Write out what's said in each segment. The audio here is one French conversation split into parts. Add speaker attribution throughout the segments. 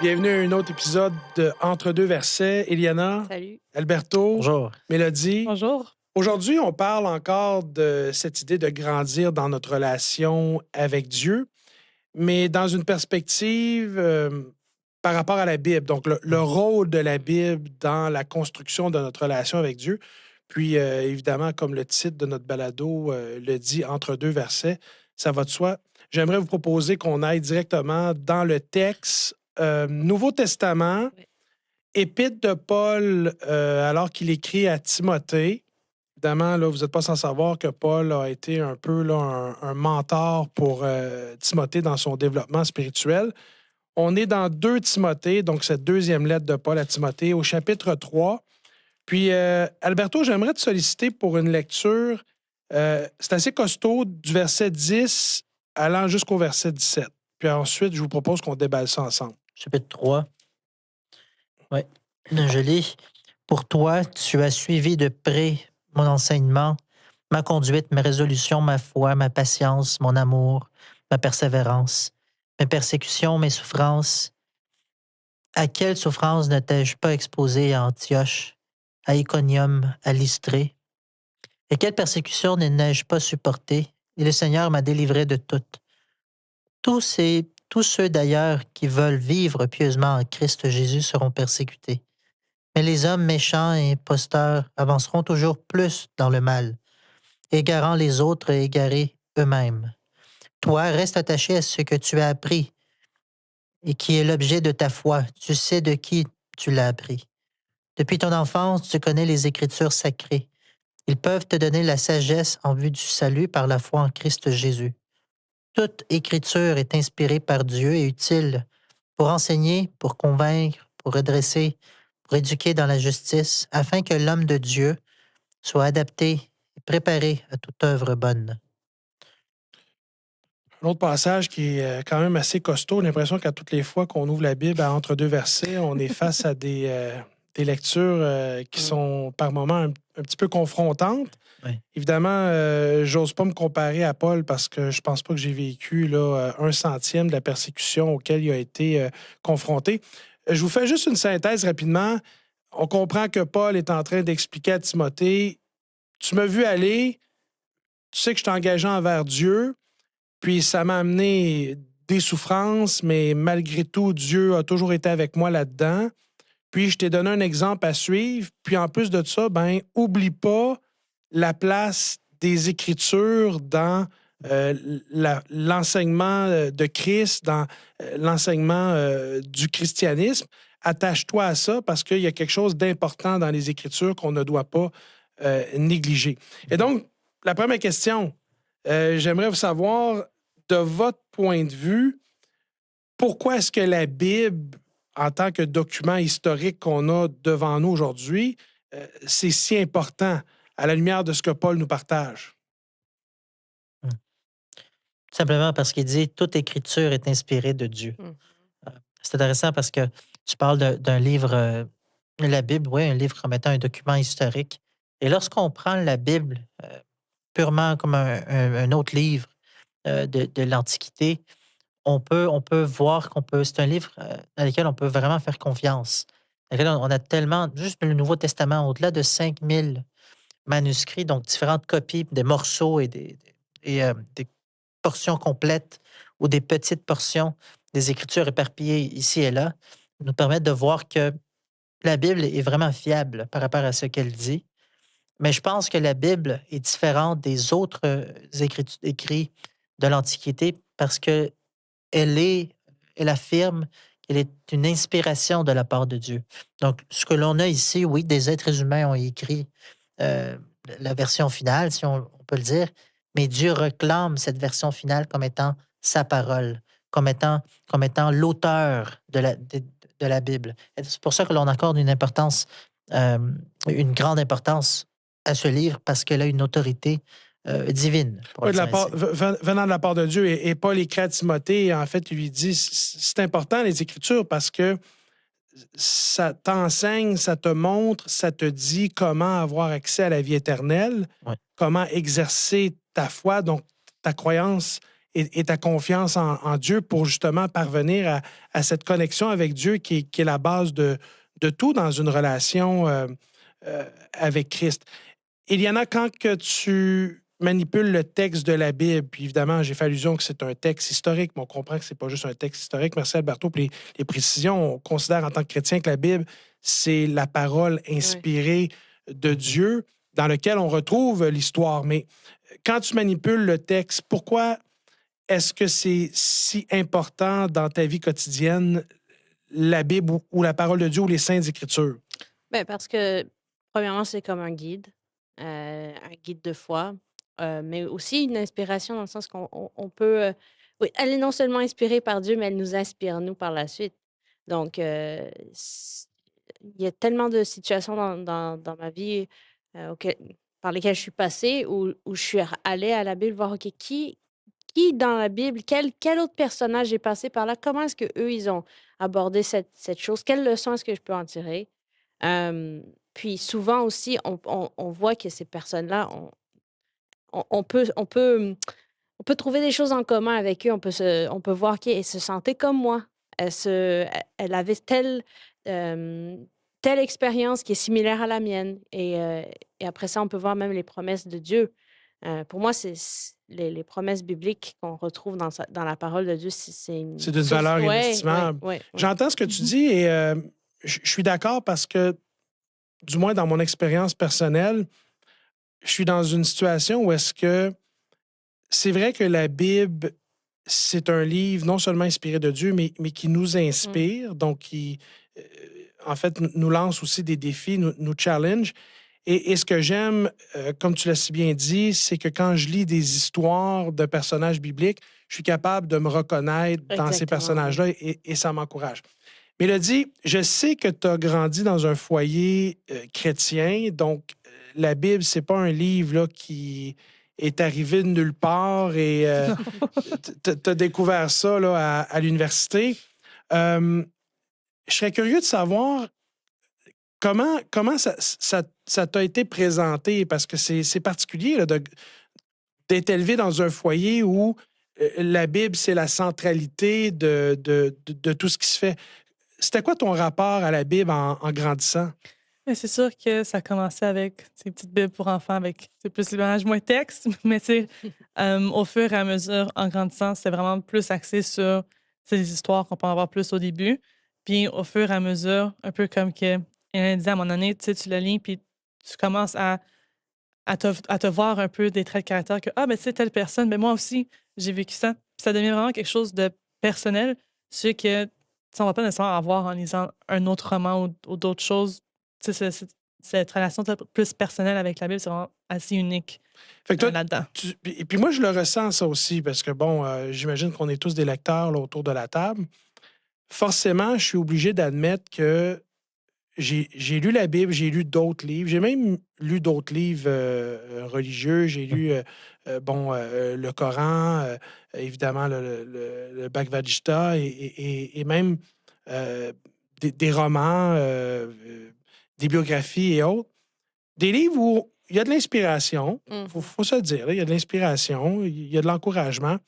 Speaker 1: Bienvenue à un autre épisode de Entre deux versets. Eliana,
Speaker 2: Salut.
Speaker 1: Alberto,
Speaker 3: Bonjour.
Speaker 1: Mélodie.
Speaker 2: Bonjour.
Speaker 1: Aujourd'hui, on parle encore de cette idée de grandir dans notre relation avec Dieu, mais dans une perspective par rapport à la Bible. Donc, le rôle de la Bible dans la construction de notre relation avec Dieu. Puis, évidemment, comme le titre de notre balado le dit, Entre deux versets, ça va de soi. J'aimerais vous proposer qu'on aille directement dans le texte Nouveau Testament,
Speaker 2: Oui.
Speaker 1: Épître de Paul, alors qu'il écrit à Timothée. Évidemment, là, vous n'êtes pas sans savoir que Paul a été un peu là, un mentor pour Timothée dans son développement spirituel. On est dans 2 Timothée, donc cette deuxième lettre de Paul à Timothée, au chapitre 3. Puis, Alberto, j'aimerais te solliciter pour une lecture. C'est assez costaud, du verset 10 allant jusqu'au verset 17. Puis ensuite, je vous propose qu'on déballe ça ensemble.
Speaker 3: Chapitre 3. Oui. Je lis. Pour toi, tu as suivi de près mon enseignement, ma conduite, mes résolutions, ma foi, ma patience, mon amour, ma persévérance, mes persécutions, mes souffrances. À quelle souffrance ne t'ai-je pas exposé à Antioche, à Iconium, à Lystrée? Et quelle persécution ne n'ai-je pas supportée? Et le Seigneur m'a délivré de toutes. Tous ceux d'ailleurs qui veulent vivre pieusement en Christ Jésus seront persécutés. Mais les hommes méchants et imposteurs avanceront toujours plus dans le mal, égarant les autres et égarés eux-mêmes. Toi, reste attaché à ce que tu as appris et qui est l'objet de ta foi. Tu sais de qui tu l'as appris. Depuis ton enfance, tu connais les Écritures sacrées. Ils peuvent te donner la sagesse en vue du salut par la foi en Christ Jésus. Toute Écriture est inspirée par Dieu et utile pour enseigner, pour convaincre, pour redresser, pour éduquer dans la justice, afin que l'homme de Dieu soit adapté et préparé à toute œuvre bonne.
Speaker 1: Un autre passage qui est quand même assez costaud. J'ai l'impression qu'à toutes les fois qu'on ouvre la Bible à entre deux versets, on est face à des lectures qui sont par moments un petit peu confrontantes.
Speaker 3: Oui.
Speaker 1: Évidemment, j'ose pas me comparer à Paul parce que je pense pas que j'ai vécu là, 1/100 de la persécution auquel il a été confronté. Je vous fais juste une synthèse rapidement. On comprend que Paul est en train d'expliquer à Timothée, tu m'as vu aller, tu sais que je t'ai engagé envers Dieu, puis ça m'a amené des souffrances, mais malgré tout, Dieu a toujours été avec moi là-dedans. Puis je t'ai donné un exemple à suivre. Puis en plus de ça, ben oublie pas la place des Écritures dans l'enseignement de Christ, dans l'enseignement du christianisme. Attache-toi à ça parce qu'il y a quelque chose d'important dans les Écritures qu'on ne doit pas négliger. Et donc, la première question, j'aimerais vous savoir, de votre point de vue, pourquoi est-ce que la Bible, en tant que document historique qu'on a devant nous aujourd'hui, c'est si important à la lumière de ce que Paul nous partage?
Speaker 3: Tout simplement parce qu'il dit toute Écriture est inspirée de Dieu. C'est intéressant parce que tu parles d'un livre, la Bible, oui, un livre comme étant un document historique. Et lorsqu'on prend la Bible purement comme un autre livre de l'Antiquité, on peut voir c'est un livre dans lequel on peut vraiment faire confiance. Dans lequel on a tellement, juste le Nouveau Testament, au-delà de 5000 manuscrits, donc différentes copies, des morceaux et des portions complètes ou des petites portions des Écritures éparpillées ici et là, nous permettent de voir que la Bible est vraiment fiable par rapport à ce qu'elle dit. Mais je pense que la Bible est différente des autres écrits de l'Antiquité parce que elle affirme qu'elle est une inspiration de la part de Dieu. Donc, ce que l'on a ici, oui, des êtres humains ont écrit euh, la version finale, si on peut le dire, mais Dieu réclame cette version finale comme étant sa parole, comme étant l'auteur de la Bible. Et c'est pour ça que l'on accorde euh, une grande importance à ce livre parce qu'elle a une autorité divine, pour
Speaker 1: Oui,
Speaker 3: le dire ainsi.
Speaker 1: venant de la part de Dieu. Et Paul écrit à Timothée, en fait, lui dit, c'est important les Écritures parce que ça t'enseigne, ça te montre, ça te dit comment avoir accès à la vie éternelle,
Speaker 3: Ouais.
Speaker 1: comment exercer ta foi, donc ta croyance et ta confiance en Dieu pour justement parvenir à cette connexion avec Dieu qui est la base de tout dans une relation avec Christ. Eliana, quand que tu manipules le texte de la Bible, puis évidemment, j'ai fait allusion que c'est un texte historique, mais on comprend que c'est pas juste un texte historique. Merci Alberto pour les précisions. On considère en tant que chrétien que la Bible, c'est la parole
Speaker 2: Ouais.
Speaker 1: inspirée de Dieu dans lequel on retrouve l'histoire. Mais quand tu manipules le texte, pourquoi est-ce que c'est si important dans ta vie quotidienne, la Bible ou la parole de Dieu ou les Saintes Écritures?
Speaker 2: Ben, parce que, premièrement, c'est comme un guide de foi, mais aussi une inspiration dans le sens qu'on peut, oui, elle est non seulement inspirée par Dieu, mais elle nous inspire, nous, par la suite. Donc, il y a tellement de situations dans ma vie par lesquelles je suis passée, où je suis allée à la Bible voir, OK, qui dans la Bible, quel autre personnage est passé par là? Comment est-ce qu'eux, ils ont abordé cette chose? Quelle leçon est-ce que je peux en tirer? Puis souvent aussi, on voit que ces personnes-là, on peut on peut, on peut trouver des choses en commun avec eux. On peut voir qu'elle se sentait comme moi. Elle avait telle expérience qui est similaire à la mienne et après ça, on peut voir même les promesses de Dieu. Pour moi, les promesses bibliques qu'on retrouve dans la parole de Dieu, c'est une
Speaker 1: C'est d'une
Speaker 2: source.
Speaker 1: valeur
Speaker 2: Ouais, ouais,
Speaker 1: inestimable.
Speaker 2: ouais, ouais.
Speaker 1: J'entends ce que tu
Speaker 4: Mhm.
Speaker 1: dis et je suis d'accord parce que, du moins dans mon expérience personnelle, je suis dans une situation où est-ce que c'est vrai que la Bible, c'est un livre non seulement inspiré de Dieu, mais qui nous inspire, donc qui, euh, en fait, nous lance aussi des défis, nous challenge. Et ce que j'aime, comme tu l'as si bien dit, c'est que quand je lis des histoires de personnages bibliques, je suis capable de me reconnaître dans ces
Speaker 2: Exactement, oui.
Speaker 1: personnages-là et ça m'encourage. Mélodie, je sais que tu as grandi dans un foyer chrétien, donc la Bible, c'est pas un livre là, qui est arrivé de nulle part et
Speaker 4: Non.
Speaker 1: tu as découvert ça là, à l'université. Euh, je serais curieux de savoir comment ça t'a été présenté, parce que c'est particulier là, d'être élevé dans un foyer où la Bible, c'est la centralité de tout ce qui se fait. C'était quoi ton rapport à la Bible en grandissant?
Speaker 4: Mais c'est sûr que ça a commencé avec ces petites bibles pour enfants avec c'est plus l'image, moins texte, mais au fur et à mesure, en grandissant, c'est vraiment plus axé sur ces histoires qu'on peut en avoir plus au début. Puis au fur et à mesure, un peu comme que elle disait à un moment donné, tu le lis, puis tu commences à te voir un peu des traits de caractère que, ah, ben, tu sais, telle personne, ben, moi aussi, j'ai vécu ça. Puis ça devient vraiment quelque chose de personnel. C'est que, tu sais, on va pas nécessairement avoir en lisant un autre roman ou d'autres choses. Tu sais, cette relation plus personnelle avec la Bible, c'est vraiment assez unique
Speaker 1: Fait que toi,
Speaker 4: là-dedans.
Speaker 1: et puis moi, je le ressens ça aussi, parce que bon, j'imagine qu'on est tous des lecteurs là, autour de la table. Forcément, je suis obligé d'admettre que j'ai lu la Bible, j'ai lu d'autres livres. J'ai même lu d'autres livres religieux. J'ai lu le Coran, évidemment le Bhagavad Gita et même euh, des romans, des biographies et autres. Des livres où il y a de l'inspiration, il
Speaker 2: Mhm.
Speaker 1: faut se le dire, là, il y a de l'inspiration, il y a de l'encouragement.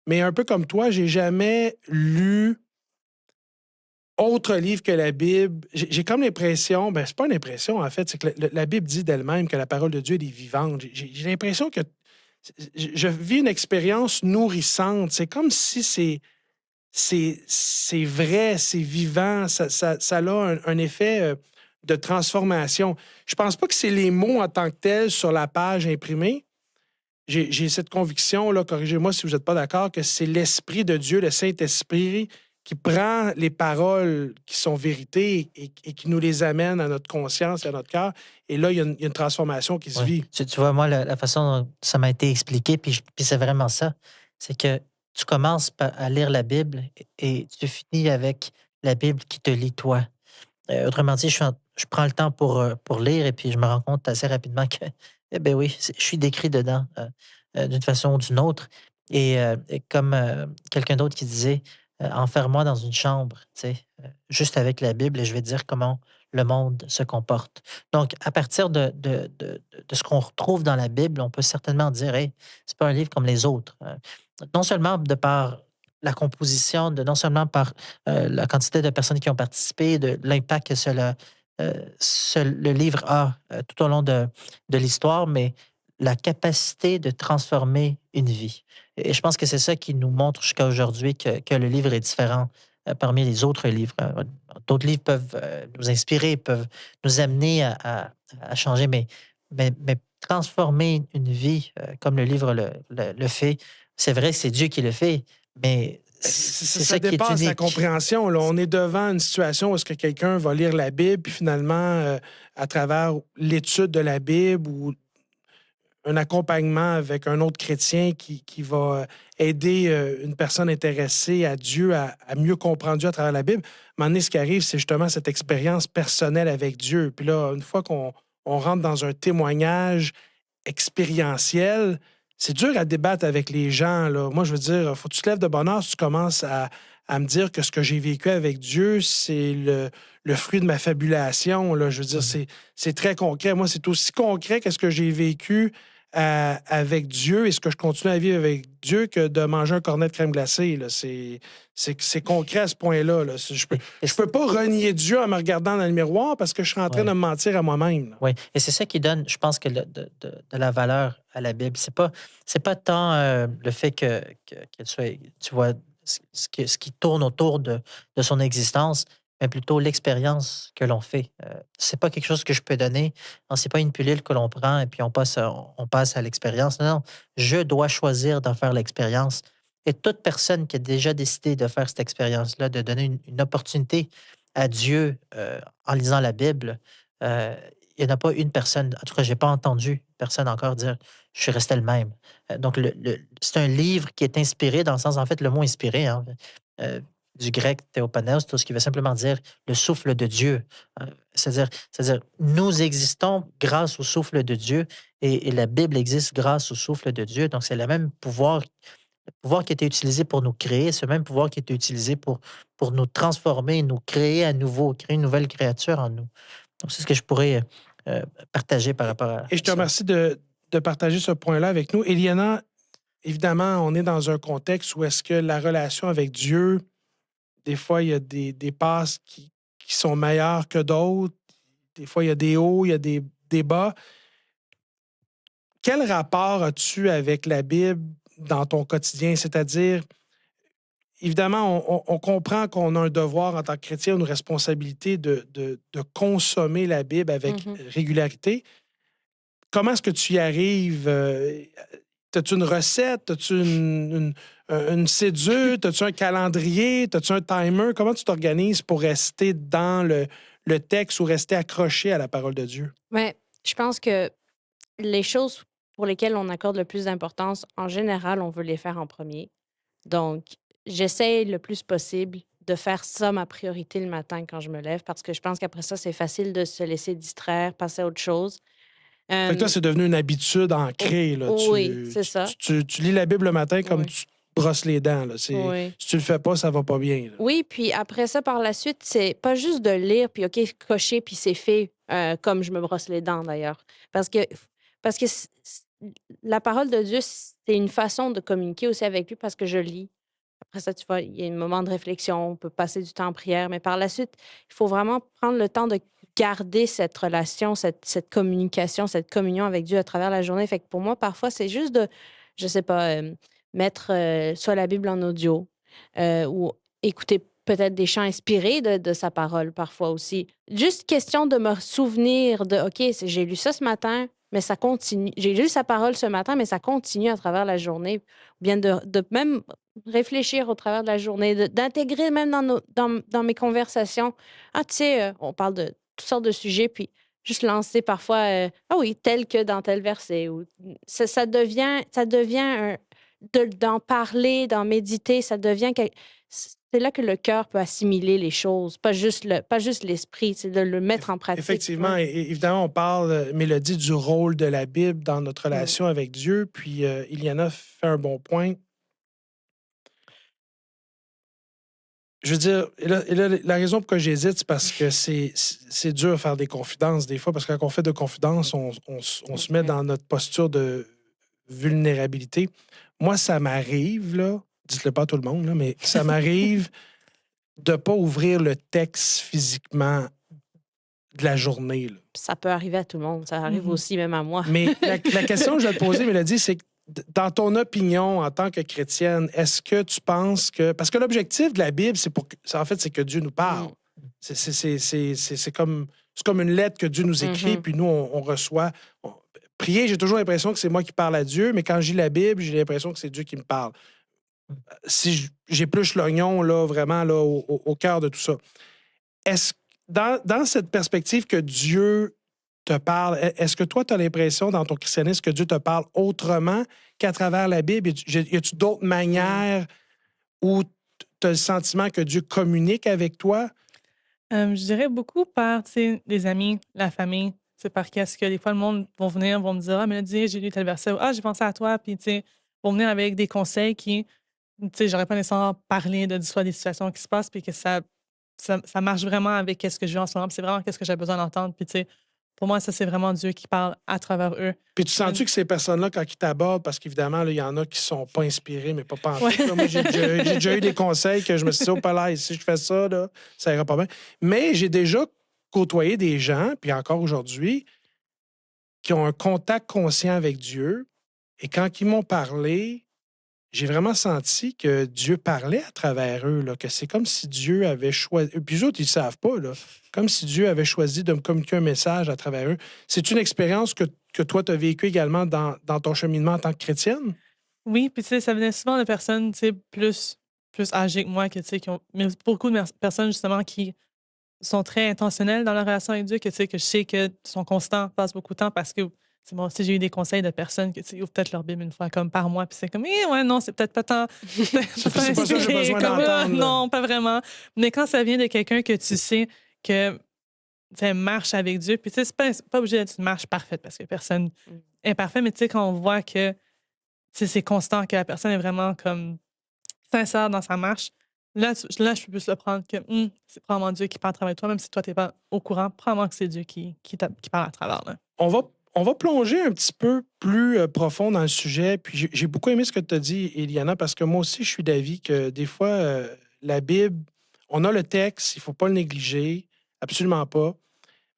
Speaker 1: Mais un peu comme toi, j'ai jamais lu autre livre que la Bible. J'ai comme l'impression, ben c'est pas une impression en fait, c'est que la Bible dit d'elle-même que la parole de Dieu elle est vivante. J'ai l'impression que je vis une expérience nourrissante. C'est comme si c'est vrai, c'est vivant, ça a un effet de transformation. Je pense pas que c'est les mots en tant que tels sur la page imprimée. J'ai cette conviction, là, corrigez-moi si vous n'êtes pas d'accord, que c'est l'Esprit de Dieu, le Saint-Esprit, qui prend les paroles qui sont vérités et qui nous les amène à notre conscience et à notre cœur. Et là, il y a une transformation qui se
Speaker 3: Ouais.
Speaker 1: vit.
Speaker 3: Tu vois, moi, la façon dont ça m'a été expliqué, puis c'est vraiment ça, c'est que tu commences à lire la Bible et tu finis avec la Bible qui te lit toi. Autrement dit, je prends le temps pour lire et puis je me rends compte assez rapidement que, eh ben oui, je suis décrit dedans d'une façon ou d'une autre. Et comme quelqu'un d'autre qui disait, enferme-moi dans une chambre, tu sais, juste avec la Bible et je vais te dire comment le monde se comporte. Donc, à partir de ce qu'on retrouve dans la Bible, on peut certainement dire, hey, c'est pas un livre comme les autres. non seulement de par la composition, non seulement par la quantité de personnes qui ont participé, de l'impact que le livre a tout au long de l'histoire, mais la capacité de transformer une vie. Et je pense que c'est ça qui nous montre jusqu'à aujourd'hui que le livre est différent parmi les autres livres. D'autres livres peuvent nous inspirer, peuvent nous amener à changer, mais transformer une vie comme le livre le fait, c'est vrai que c'est Dieu qui le fait, mais c'est
Speaker 1: Ça
Speaker 3: ça qui est
Speaker 1: dépasse la
Speaker 3: unique.
Speaker 1: compréhension. Là. On est devant une situation où est-ce que quelqu'un va lire la Bible, puis finalement, à travers l'étude de la Bible ou un accompagnement avec un autre chrétien qui va aider une personne intéressée à Dieu à mieux comprendre Dieu à travers la Bible. À un moment donné, ce qui arrive, c'est justement cette expérience personnelle avec Dieu. Puis là, une fois qu'on rentre dans un témoignage expérientiel, c'est dur à débattre avec les gens. Là. Moi, je veux dire, faut que tu te lèves de bonne heure si tu commences à me dire que ce que j'ai vécu avec Dieu, c'est le fruit de ma fabulation. Là. Je veux dire, c'est très concret. Moi, c'est aussi concret que ce que j'ai vécu avec Dieu et ce que je continue à vivre avec Dieu que de manger un cornet de crème glacée. Là. C'est concret à ce point-là. Là. Je peux pas renier Dieu en me regardant dans le miroir parce que je suis en train de me mentir à moi-même. Là.
Speaker 3: Oui, et c'est ça qui donne, je pense, que de la valeur à la Bible. C'est pas tant le fait qu'elle soit, tu vois, ce qui tourne autour de son existence, mais plutôt l'expérience que l'on fait. C'est pas quelque chose que je peux donner. Non, c'est pas une pilule que l'on prend et puis on passe à l'expérience. Non, non, je dois choisir d'en faire l'expérience. Et toute personne qui a déjà décidé de faire cette expérience-là, de donner une opportunité à Dieu en lisant la Bible, euh, il n'y en a pas une personne, en tout cas, je n'ai pas entendu personne encore dire je suis resté le même. Donc, c'est un livre qui est inspiré, dans le sens, en fait, le mot inspiré, hein, du grec théopaneus, tout ce qui veut simplement dire le souffle de Dieu. C'est-à-dire, nous existons grâce au souffle de Dieu et la Bible existe grâce au souffle de Dieu. Donc, c'est le même pouvoir, le pouvoir qui a été utilisé pour nous créer, ce même pouvoir qui a été utilisé pour nous transformer, nous créer à nouveau, créer une nouvelle créature en nous. Donc, c'est ce que je pourrais partager par rapport à
Speaker 1: Et je te
Speaker 3: ça.
Speaker 1: remercie de partager ce point-là avec nous. Eliana, évidemment, on est dans un contexte où est-ce que la relation avec Dieu, des fois, il y a des passes qui sont meilleures que d'autres. Des fois, il y a des hauts, il y a des bas. Quel rapport as-tu avec la Bible dans ton quotidien? C'est-à-dire, évidemment, on comprend qu'on a un devoir en tant que chrétien, une responsabilité de consommer la Bible avec régularité. Comment est-ce que tu y arrives? As-tu une recette? As-tu une cédule? As-tu un calendrier? As-tu un timer? Comment tu t'organises pour rester dans le texte ou rester accroché à la parole de Dieu?
Speaker 2: Ouais, je pense que les choses pour lesquelles on accorde le plus d'importance, en général, on veut les faire en premier. Donc, j'essaie le plus possible de faire ça ma priorité le matin quand je me lève parce que je pense qu'après ça, c'est facile de se laisser distraire, passer à autre chose.
Speaker 1: Fait que toi, c'est devenu une habitude ancrée. Là.
Speaker 2: Oui, c'est ça.
Speaker 1: Tu lis la Bible le matin comme
Speaker 2: Oui.
Speaker 1: tu te brosses les dents. Là.
Speaker 2: Oui.
Speaker 1: Si tu le fais pas, ça va pas bien. Là.
Speaker 2: Oui, puis après ça, par la suite, c'est pas juste de lire, puis OK, cocher, puis c'est fait, comme je me brosse les dents d'ailleurs. Parce que, la parole de Dieu, c'est une façon de communiquer aussi avec lui parce que je lis. Après ça, tu vois, il y a un moment de réflexion, on peut passer du temps en prière, mais par la suite, il faut vraiment prendre le temps de garder cette relation, cette communication, cette communion avec Dieu à travers la journée. Fait que pour moi, parfois, c'est juste de, je sais pas, mettre soit la Bible en audio ou écouter peut-être des chants inspirés de sa parole parfois aussi. Juste question de me souvenir de, OK, j'ai lu ça ce matin, mais ça continue. J'ai lu sa parole ce matin, mais ça continue à travers la journée. Ou bien de même réfléchir au travers de la journée, d'intégrer même dans mes conversations. Ah, tu sais, on parle de toutes sortes de sujets, puis juste lancer parfois, ah oui, tel que dans tel verset. Ou, ça devient d'en parler, d'en méditer, ça devient c'est là que le cœur peut assimiler les choses, pas juste l'esprit, c'est de le mettre en pratique.
Speaker 1: Effectivement,
Speaker 2: Ouais.
Speaker 1: évidemment, on parle, Mélodie, du rôle de la Bible dans notre
Speaker 2: Mm.
Speaker 1: relation avec Dieu. Puis, Iliana fait un bon point. Je veux dire, et là, la raison pour laquelle j'hésite, c'est parce que c'est dur de faire des confidences des fois, parce que quand on fait de confidences, on se met dans notre posture de vulnérabilité. moi, ça m'arrive, là, dites-le pas à tout le monde, là, mais ça m'arrive de ne pas ouvrir le texte physiquement de la journée. Là.
Speaker 2: Ça peut arriver à tout le monde. Ça arrive aussi même à moi.
Speaker 1: Mais la question que je vais te poser, Mélodie, c'est que dans ton opinion en tant que chrétienne, est-ce que tu penses que... Parce que l'objectif de la Bible, en fait, c'est que Dieu nous parle. C'est comme une lettre que Dieu nous écrit, puis nous, on reçoit... Prier, j'ai toujours l'impression que c'est moi qui parle à Dieu, mais quand je lis la Bible, j'ai l'impression que c'est Dieu qui me parle. Si j'épluche l'oignon, là, vraiment, là, au cœur de tout ça. Est-ce dans cette perspective que Dieu te parle, est-ce que toi, tu as l'impression dans ton christianisme que Dieu te parle autrement qu'à travers la Bible? Y a-tu d'autres manières où tu as le sentiment que Dieu communique avec toi?
Speaker 4: Je dirais beaucoup par, tu sais, les amis, la famille. C'est parce que des fois, le monde vont venir, vont me dire: «Ah, mais là, dis, j'ai lu tel verset» ou «Ah, j'ai pensé à toi», puis tu sais, vont venir avec des conseils qui, tu sais, j'aurais pas nécessairement parlé de soit des situations qui se passent, puis que ça marche vraiment avec qu'est-ce que je vis en ce moment, puis c'est vraiment qu'est-ce que j'ai besoin d'entendre, puis tu sais, pour moi, ça, c'est vraiment Dieu qui parle à travers eux.
Speaker 1: Puis tu sens-tu que ces personnes-là, quand ils t'abordent, parce qu'évidemment, là, il y en a qui sont pas inspirés, mais pas pantoute.
Speaker 4: Ouais.
Speaker 1: Là, moi, j'ai déjà eu des conseils que je me suis dit, oh, pas là, si je fais ça, là, ça ira pas bien. Mais j'ai déjà côtoyé des gens, puis encore aujourd'hui, qui ont un contact conscient avec Dieu. Et quand ils m'ont parlé, j'ai vraiment senti que Dieu parlait à travers eux, là, que c'est comme si Dieu avait choisi... Puis les autres, ils ne savent pas, là. Comme si Dieu avait choisi de me communiquer un message à travers eux. C'est une expérience que toi, tu as vécue également dans ton cheminement en tant que chrétienne?
Speaker 4: Oui, puis tu sais, ça venait souvent de personnes, tu sais, plus âgées que moi, que tu sais, qui ont mais beaucoup de personnes justement qui sont très intentionnelles dans leur relation avec Dieu, que, tu sais, que je sais que sont constants, passent beaucoup de temps parce que, c'est moi aussi, j'ai eu des conseils de personnes que, tu sais, ouvrent peut-être leur Bible une fois comme par mois, puis c'est comme: «Eh ouais, non, c'est peut-être pas tant
Speaker 1: C'est pas ça que j'ai
Speaker 4: inspiré,
Speaker 1: besoin
Speaker 4: comme,
Speaker 1: d'entendre. Là.
Speaker 4: non, pas vraiment». Mais quand ça vient de quelqu'un que tu sais que, tu sais, marche avec Dieu, puis tu sais, c'est pas obligé d'être une marche parfaite parce que personne est parfait, mais tu sais, quand on voit que, tu sais, c'est constant, que la personne est vraiment comme sincère dans sa marche, là, je peux plus le prendre que c'est probablement Dieu qui parle à travers toi, même si toi, tu n'es pas au courant, probablement que c'est Dieu qui parle à travers. Là.
Speaker 1: On va plonger un petit peu plus profond dans le sujet. Puis j'ai beaucoup aimé ce que tu as dit, Eliana, parce que moi aussi, je suis d'avis que des fois, la Bible, on a le texte, il ne faut pas le négliger, absolument pas.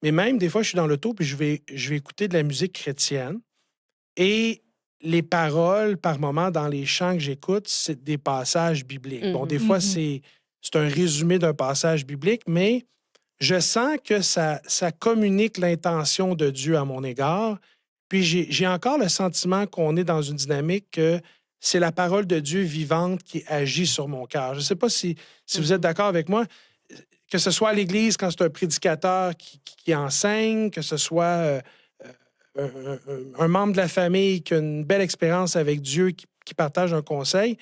Speaker 1: Mais même des fois, je suis dans l'auto, puis je vais écouter de la musique chrétienne. Et les paroles, par moment, dans les chants que j'écoute, c'est des passages bibliques. Bon, des fois, c'est un résumé d'un passage biblique, mais je sens que ça communique l'intention de Dieu à mon égard. Puis j'ai encore le sentiment qu'on est dans une dynamique que c'est la parole de Dieu vivante qui agit sur mon cœur. Je ne sais pas si vous êtes d'accord avec moi, que ce soit à l'Église quand c'est un prédicateur qui enseigne, que ce soit un membre de la famille qui a une belle expérience avec Dieu, qui partage un conseil.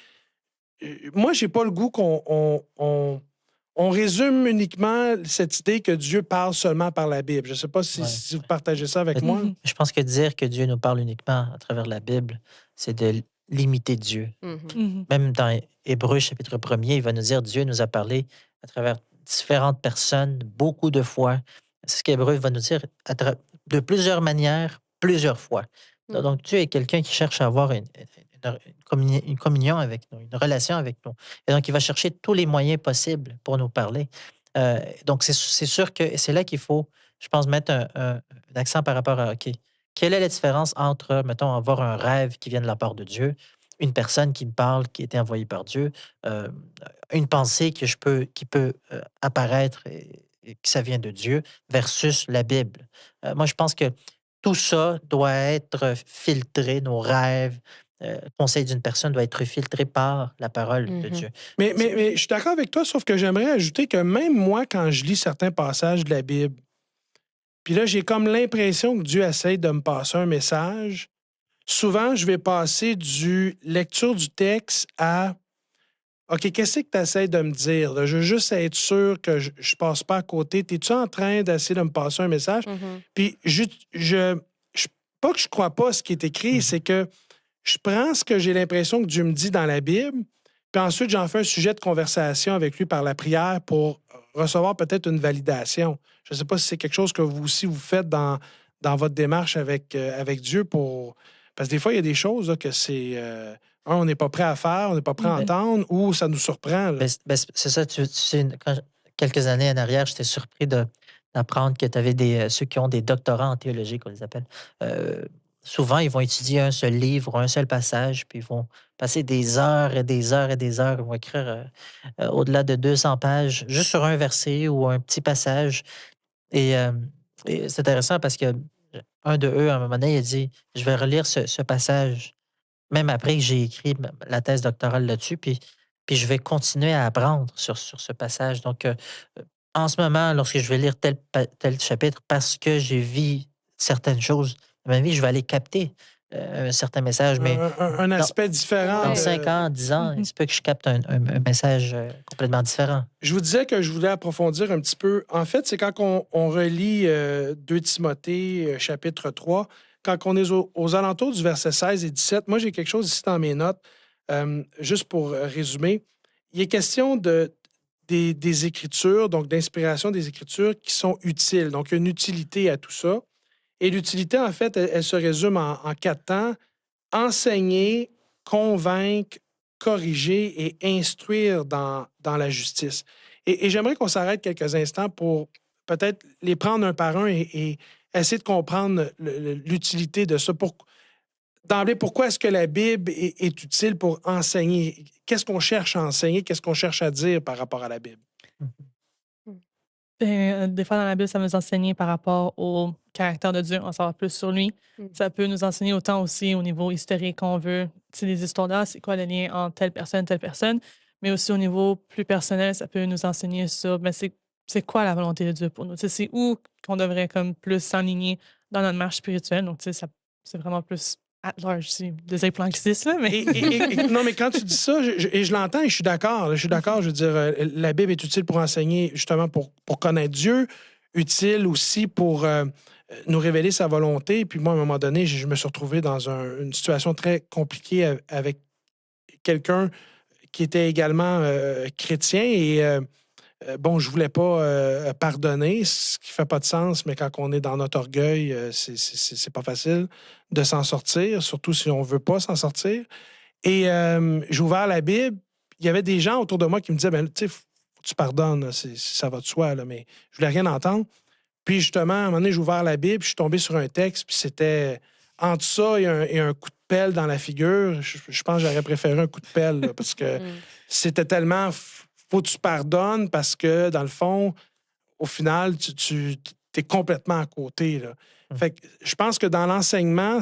Speaker 1: Moi, je n'ai pas le goût qu'on résume uniquement cette idée que Dieu parle seulement par la Bible. Je ne sais pas si vous partagez ça avec moi.
Speaker 3: Je pense que dire que Dieu nous parle uniquement à travers la Bible, c'est de limiter Dieu. Même dans Hébreux, chapitre 1er, il va nous dire Dieu nous a parlé à travers différentes personnes, beaucoup de fois. C'est ce qu'Hébreux va nous dire de plusieurs manières, plusieurs fois. Donc, Dieu est quelqu'un qui cherche à avoir une communion avec nous, une relation avec nous. Et donc, il va chercher tous les moyens possibles pour nous parler. Donc, c'est sûr que c'est là qu'il faut, je pense, mettre un accent par rapport à, OK, quelle est la différence entre, mettons, avoir un rêve qui vient de la part de Dieu, une personne qui me parle, qui a été envoyée par Dieu, une pensée qui peut apparaître et que ça vient de Dieu, versus la Bible. Moi, je pense que tout ça doit être filtré, nos rêves, le conseil d'une personne doit être filtré par la parole de Dieu.
Speaker 1: Mais je suis d'accord avec toi, sauf que j'aimerais ajouter que même moi, quand je lis certains passages de la Bible, puis là, j'ai comme l'impression que Dieu essaye de me passer un message. Souvent, je vais passer du lecture du texte à OK, qu'est-ce que tu essaies de me dire? Là? Je veux juste être sûr que je ne passe pas à côté. Es-tu en train d'essayer de me passer un message? Puis, pas que je ne crois pas à ce qui est écrit, c'est que je prends ce que j'ai l'impression que Dieu me dit dans la Bible, puis ensuite, j'en fais un sujet de conversation avec lui par la prière pour recevoir peut-être une validation. Je ne sais pas si c'est quelque chose que vous aussi vous faites dans votre démarche avec Dieu pour... Parce que des fois, il y a des choses là, que c'est... on n'est pas prêt à faire, on n'est pas prêt à
Speaker 4: Ben,
Speaker 1: entendre, ou ça nous surprend. Là.
Speaker 3: C'est ça, tu sais, quelques années en arrière, j'étais surpris d'apprendre que tu avais ceux qui ont des doctorats en théologie, qu'on les appelle. Euh, Souvent, ils vont étudier un seul livre ou un seul passage, puis ils vont passer des heures et des heures et des heures. Ils vont écrire au-delà de 200 pages juste sur un verset ou un petit passage. Et, euh, et c'est intéressant parce que un de eux, à un moment donné, il a dit, je vais relire ce passage, même après que j'ai écrit la thèse doctorale là-dessus, puis je vais continuer à apprendre sur ce passage. Donc, en ce moment, lorsque je vais lire tel chapitre, parce que j'ai vu certaines choses de ma vie, je vais aller capter un certain message. Mais
Speaker 1: Un
Speaker 3: dans,
Speaker 1: aspect différent
Speaker 3: dans
Speaker 2: Ouais.
Speaker 3: 5 ans, 10 ans, il
Speaker 4: mhm.
Speaker 3: se peut que je capte un message complètement différent.
Speaker 1: Je vous disais que je voulais approfondir un petit peu. En fait, c'est quand on relit 2 Timothée, chapitre 3, quand on est aux alentours du verset 16 et 17. Moi, j'ai quelque chose ici dans mes notes, juste pour résumer. Il est question des Écritures, donc d'inspiration des Écritures qui sont utiles. Donc, il y a une utilité à tout ça. Et l'utilité, en fait, elle se résume en 4 temps: enseigner, convaincre, corriger et instruire dans la justice. Et j'aimerais qu'on s'arrête quelques instants pour peut-être les prendre un par un et essayer de comprendre l'utilité de ça. D'emblée, pourquoi est-ce que la Bible est utile pour enseigner? Qu'est-ce qu'on cherche à enseigner? Qu'est-ce qu'on cherche à dire par rapport à la Bible?
Speaker 2: Mm.
Speaker 4: Des fois, dans la Bible, ça va nous enseigner par rapport au caractère de Dieu, en savoir plus sur lui.
Speaker 2: Mm.
Speaker 4: Ça peut nous enseigner autant aussi au niveau historique qu'on veut. Tu sais, les histoires là, c'est quoi le lien entre telle personne, mais aussi au niveau plus personnel, ça peut nous enseigner sur ben, c'est quoi la volonté de Dieu pour nous. Tu sais, c'est où qu'on devrait comme plus s'enligner dans notre marche spirituelle. Donc, tu sais, c'est vraiment plus at large. C'est désolé pour l'anglicisme, là, mais
Speaker 1: Non, mais quand tu dis ça, et je l'entends et je suis d'accord. Je suis d'accord. Je veux dire, la Bible est utile pour enseigner, justement, pour connaître Dieu, utile aussi pour nous révéler sa volonté. Puis moi, à un moment donné, je me suis retrouvé dans une situation très compliquée avec quelqu'un qui était également chrétien. Et bon, je voulais pas pardonner, ce qui fait pas de sens, mais quand on est dans notre orgueil, c'est pas facile de s'en sortir, surtout si on veut pas s'en sortir. Et j'ai ouvert la Bible. Il y avait des gens autour de moi qui me disaient, ben, tu sais, faut que tu pardonnes, là, ça va de soi, là, mais je voulais rien entendre. Puis justement, à un moment donné, j'ai ouvert la Bible, puis je suis tombé sur un texte, puis c'était entre ça et un coup de pelle dans la figure. Je pense que j'aurais préféré un coup de pelle, là, parce que
Speaker 2: Mm.
Speaker 1: c'était tellement faut que tu pardonnes parce que, dans le fond, au final, tu es complètement à côté. Là. Fait que je pense que dans l'enseignement,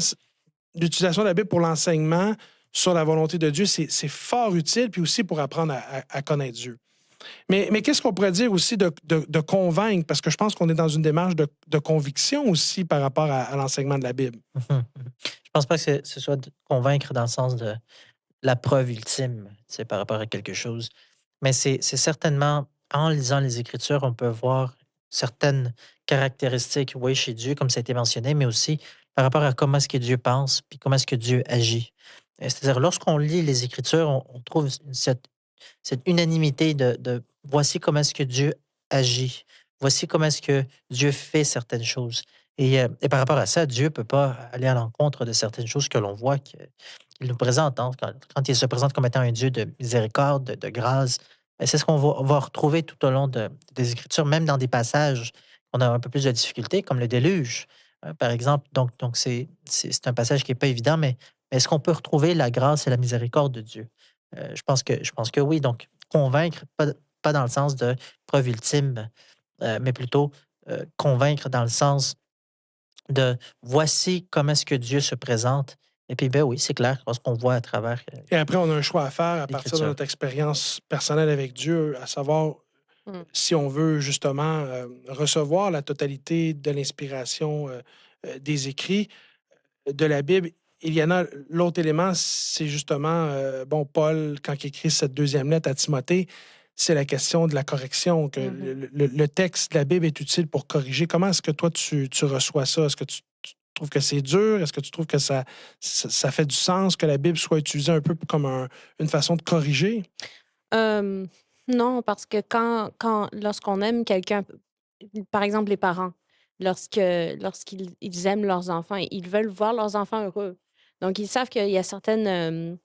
Speaker 1: l'utilisation de la Bible pour l'enseignement sur la volonté de Dieu, c'est fort utile, puis aussi pour apprendre à connaître Dieu. Mais qu'est-ce qu'on pourrait dire aussi de convaincre? Parce que je pense qu'on est dans une démarche de conviction aussi par rapport à l'enseignement de la Bible.
Speaker 3: Je pense pas que ce soit de convaincre dans le sens de la preuve ultime, tu sais, par rapport à quelque chose. Mais c'est certainement, en lisant les Écritures, on peut voir certaines caractéristiques, oui, chez Dieu, comme ça a été mentionné, mais aussi par rapport à comment est-ce que Dieu pense, puis comment est-ce que Dieu agit. C'est-à-dire, lorsqu'on lit les Écritures, on trouve cette unanimité de voici comment est-ce que Dieu agit, voici comment est-ce que Dieu fait certaines choses. Et par rapport à ça, Dieu ne peut pas aller à l'encontre de certaines choses que l'on voit qu'il nous présente. Hein. Quand il se présente comme étant un Dieu de miséricorde, de grâce, ben, c'est ce qu'on va retrouver tout au long des Écritures, même dans des passages qu'on a un peu plus de difficultés, comme le déluge, hein, par exemple. Donc c'est un passage qui n'est pas évident, mais est-ce qu'on peut retrouver la grâce et la miséricorde de Dieu? Je pense que oui. Donc, convaincre, pas dans le sens de preuve ultime, mais plutôt convaincre dans le sens de voici comment est-ce que Dieu se présente. Et puis, ben oui, c'est clair, parce qu'on voit à travers
Speaker 1: Et après, on a un choix à faire à partir de
Speaker 3: l'Écriture.
Speaker 1: notre expérience personnelle avec Dieu, à savoir
Speaker 2: Mm.
Speaker 1: si on veut justement recevoir la totalité de l'inspiration des écrits de la Bible. Il y en a l'autre élément, c'est justement, bon, Paul, quand il écrit cette deuxième lettre à Timothée, c'est la question de la correction, que
Speaker 2: Mhm.
Speaker 1: le texte de la Bible est utile pour corriger. Comment est-ce que toi, tu reçois ça? Est-ce que tu trouves que c'est dur? Est-ce que tu trouves que ça fait du sens que la Bible soit utilisée un peu comme une façon de corriger?
Speaker 2: Euh, non, parce que lorsqu'on aime quelqu'un, par exemple les parents, lorsqu'ils aiment leurs enfants, ils veulent voir leurs enfants heureux. Donc, ils savent qu'il y a certaines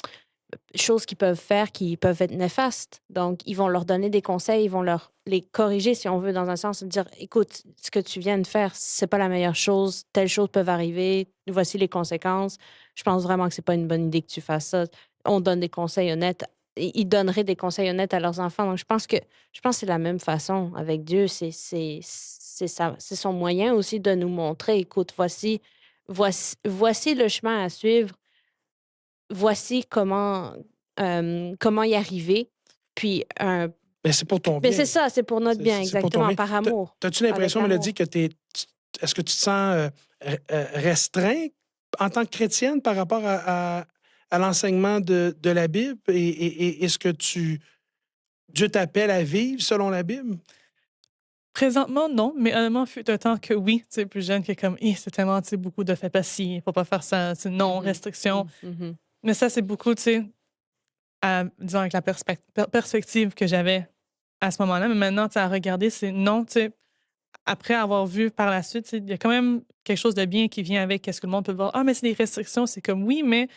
Speaker 2: choses qu'ils peuvent faire qui peuvent être néfastes. Donc, ils vont leur donner des conseils, ils vont les corriger, si on veut, dans un sens, de dire, écoute, ce que tu viens de faire, c'est pas la meilleure chose, telles choses peuvent arriver, voici les conséquences. Je pense vraiment que c'est pas une bonne idée que tu fasses ça. On donne des conseils honnêtes. Ils donneraient des conseils honnêtes à leurs enfants. Donc, je pense que c'est la même façon avec Dieu. C'est son moyen aussi de nous montrer, écoute, voici le chemin à suivre, voici comment y arriver. Puis,
Speaker 1: Mais c'est pour ton
Speaker 2: mais
Speaker 1: bien.
Speaker 2: c'est ça, c'est pour notre bien,
Speaker 1: C'est pour ton
Speaker 2: exactement,
Speaker 1: bien.
Speaker 2: par amour.
Speaker 1: T'as-tu l'impression,
Speaker 2: Avec
Speaker 1: Mélodie,
Speaker 2: amour.
Speaker 1: que est-ce que tu te sens restreint en tant que chrétienne par rapport à l'enseignement de la Bible? Et est-ce que Dieu t'appelle à vivre selon la Bible?
Speaker 4: Présentement, non, mais honnêtement, fut un temps que oui, tu sais, plus jeune, que comme, c'est tellement, tu sais, beaucoup de fait pas ci, faut pas faire ça, tu sais, non, restriction. Mais ça, c'est beaucoup, tu sais, disons, avec la perspective que j'avais à ce moment-là. Mais maintenant, tu sais, à regarder, c'est non, tu sais, après avoir vu par la suite, tu sais, il y a quand même quelque chose de bien qui vient avec ce que le monde peut voir. Ah, mais c'est des restrictions, c'est comme oui, mais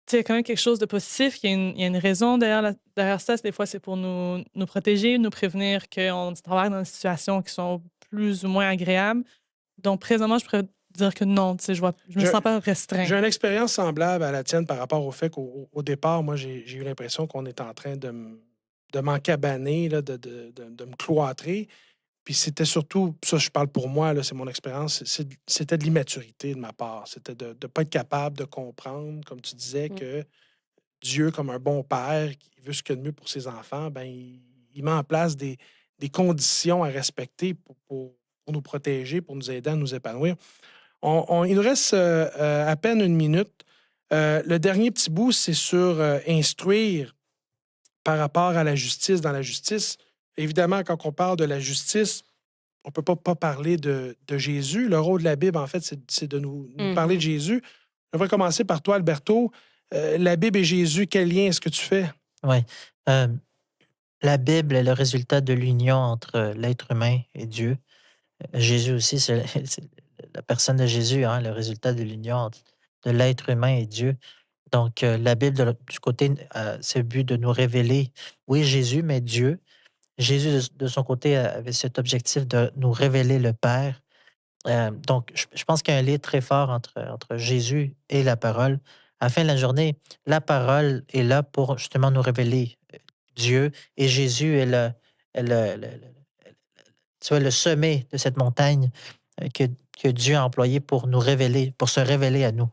Speaker 4: tu sais, il y a quand même quelque chose de positif. Il y a une raison derrière ça. Des fois, c'est pour nous protéger, nous prévenir qu'on travaille dans des situations qui sont plus ou moins agréables. Donc, présentement, je pourrais dire que non, tu sais, je me
Speaker 1: Je-
Speaker 4: sens pas restreint.
Speaker 1: J'ai une expérience semblable à la tienne par rapport au fait qu'au départ, moi, j'ai eu l'impression qu'on est en train de m'encabaner, là, de me cloîtrer. Puis c'était surtout, ça je parle pour moi, là, c'est mon expérience, c'était de l'immaturité de ma part. C'était de ne pas être capable de comprendre, comme tu disais, que Dieu, comme un bon père, qui veut ce qu'il y a de mieux pour ses enfants, ben, il met en place des conditions à respecter pour nous protéger, pour nous aider à nous épanouir. Il nous reste à peine une minute. Le dernier petit bout, c'est sur instruire par rapport à la justice dans la justice. Évidemment, quand on parle de la justice, on ne peut pas parler de Jésus. Le rôle de la Bible, en fait, c'est de nous parler de Jésus. Je vais commencer par toi, Alberto. La Bible et Jésus, quel lien est-ce que tu fais?
Speaker 3: Oui. La Bible est le résultat de l'union entre l'être humain et Dieu. Jésus aussi, c'est la personne de Jésus, hein, le résultat de l'union de l'être humain et Dieu. Donc, la Bible, du côté, c'est le but de nous révéler, oui, Jésus, mais Dieu. Jésus, de son côté, avait cet objectif de nous révéler le Père. Donc, je pense qu'il y a un lien très fort entre Jésus et la parole. À la fin de la journée, la parole est là pour justement nous révéler Dieu et Jésus est tu vois, le sommet de cette montagne que Dieu a employé pour nous révéler, pour se révéler à nous.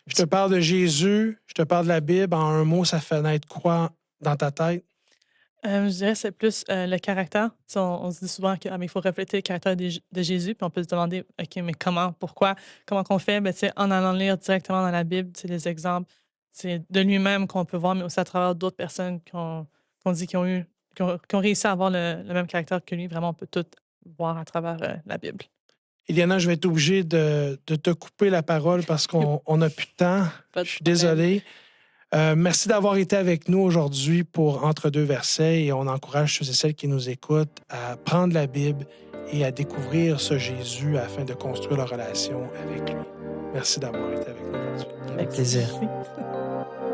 Speaker 1: Je te parle de Jésus, je te parle de la Bible. En un mot, ça fait naître quoi dans ta tête?
Speaker 4: Je dirais que c'est plus le caractère. Tu sais, on se dit souvent qu'il faut refléter le caractère de Jésus, puis on peut se demander, OK, mais comment, pourquoi, comment qu'on fait? Ben, tu sais, en allant lire directement dans la Bible, tu sais, les exemples, c'est de lui-même qu'on peut voir, mais aussi à travers d'autres personnes qu'on dit qui ont réussi à avoir le même caractère que lui. Vraiment, on peut tout voir à travers la Bible.
Speaker 1: Iliana, je vais être obligé de te couper la parole parce qu'on n'a plus de temps.
Speaker 2: Pas de
Speaker 1: Je suis
Speaker 2: problème.
Speaker 1: désolé. Merci d'avoir été avec nous aujourd'hui pour Entre deux versets et on encourage ceux et celles qui nous écoutent à prendre la Bible et à découvrir ce Jésus afin de construire leur relation avec lui. Merci d'avoir été avec nous aujourd'hui.
Speaker 3: Avec plaisir.
Speaker 4: Merci.